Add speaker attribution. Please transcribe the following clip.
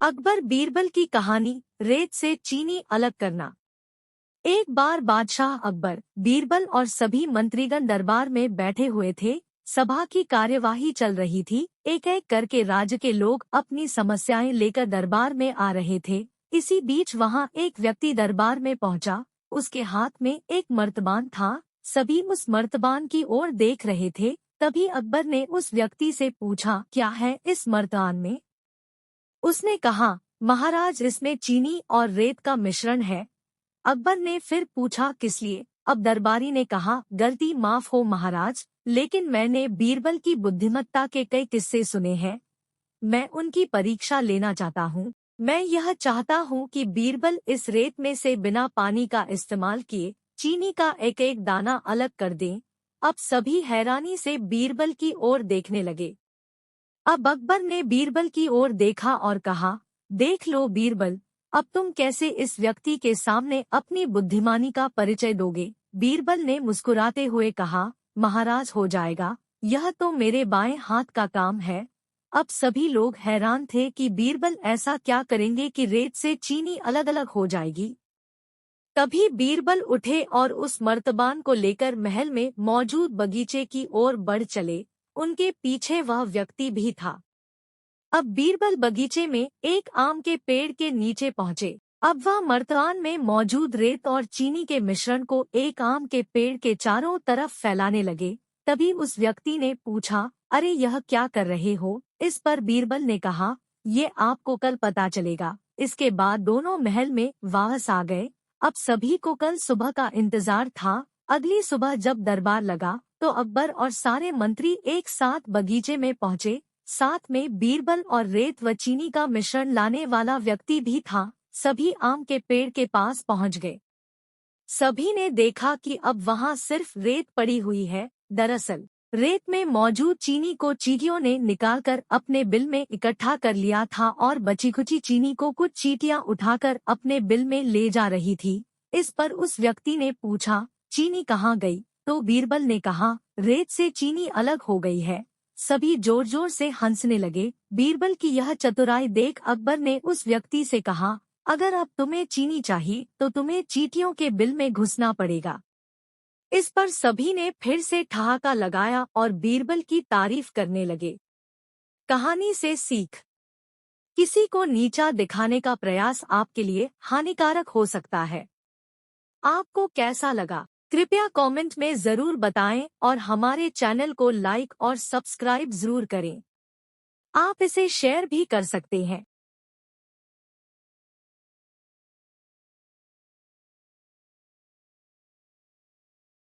Speaker 1: अकबर बीरबल की कहानी, रेत से चीनी अलग करना। एक बार बादशाह अकबर, बीरबल और सभी मंत्रीगण दरबार में बैठे हुए थे। सभा की कार्यवाही चल रही थी। एक एक करके राज्य के लोग अपनी समस्याएं लेकर दरबार में आ रहे थे। इसी बीच वहां एक व्यक्ति दरबार में पहुंचा। उसके हाथ में एक मर्तबान था। सभी उस मर्तबान की ओर देख रहे थे। तभी अकबर ने उस व्यक्ति से पूछा, क्या है इस मर्तबान में? उसने कहा, महाराज, इसमें चीनी और रेत का मिश्रण है। अकबर ने फिर पूछा, किस लिए? अब दरबारी ने कहा, गलती माफ हो महाराज, लेकिन मैंने बीरबल की बुद्धिमत्ता के कई किस्से सुने हैं। मैं उनकी परीक्षा लेना चाहता हूँ। मैं यह चाहता हूँ कि बीरबल इस रेत में से बिना पानी का इस्तेमाल किए चीनी का एक एक दाना अलग कर दें। अब सभी हैरानी से बीरबल की ओर देखने लगे। अब अकबर ने बीरबल की ओर देखा और कहा, देख लो बीरबल, अब तुम कैसे इस व्यक्ति के सामने अपनी बुद्धिमानी का परिचय दोगे? बीरबल ने मुस्कुराते हुए कहा, महाराज, हो जाएगा, यह तो मेरे बाएं हाथ का काम है। अब सभी लोग हैरान थे कि बीरबल ऐसा क्या करेंगे कि रेत से चीनी अलग अलग हो जाएगी। तभी बीरबल उठे और उस मर्तबान को लेकर महल में मौजूद बगीचे की ओर बढ़ चले। उनके पीछे वह व्यक्ति भी था। अब बीरबल बगीचे में एक आम के पेड़ के नीचे पहुंचे। अब वह मर्तबान में मौजूद रेत और चीनी के मिश्रण को एक आम के पेड़ के चारों तरफ फैलाने लगे। तभी उस व्यक्ति ने पूछा, अरे यह क्या कर रहे हो? इस पर बीरबल ने कहा, ये आपको कल पता चलेगा। इसके बाद दोनों महल में वापस आ गए। अब सभी को कल सुबह का इंतजार था। अगली सुबह जब दरबार लगा तो अकबर और सारे मंत्री एक साथ बगीचे में पहुंचे। साथ में बीरबल और रेत व चीनी का मिश्रण लाने वाला व्यक्ति भी था। सभी आम के पेड़ के पास पहुंच गए। सभी ने देखा कि अब वहां सिर्फ रेत पड़ी हुई है। दरअसल रेत में मौजूद चीनी को चींटियों ने निकालकर अपने बिल में इकट्ठा कर लिया था और बची खुची चीनी को कुछ चींटियां उठाकर अपने बिल में ले जा रही थी। इस पर उस व्यक्ति ने पूछा, चीनी कहाँ गई? तो बीरबल ने कहा, रेत से चीनी अलग हो गई है। सभी जोर जोर से हंसने लगे। बीरबल की यह चतुराई देख अकबर ने उस व्यक्ति से कहा, अगर अब तुम्हें चीनी चाहिए तो तुम्हें चींटियों के बिल में घुसना पड़ेगा। इस पर सभी ने फिर से ठहाका लगाया और बीरबल की तारीफ करने लगे। कहानी से सीख। किसी को नीचा दिखाने का प्रयास आपके लिए हानिकारक हो सकता है। आपको कैसा लगा? कृपया कमेंट में जरूर बताएं और हमारे चैनल को लाइक और सब्सक्राइब जरूर करें। आप इसे शेयर भी कर सकते हैं।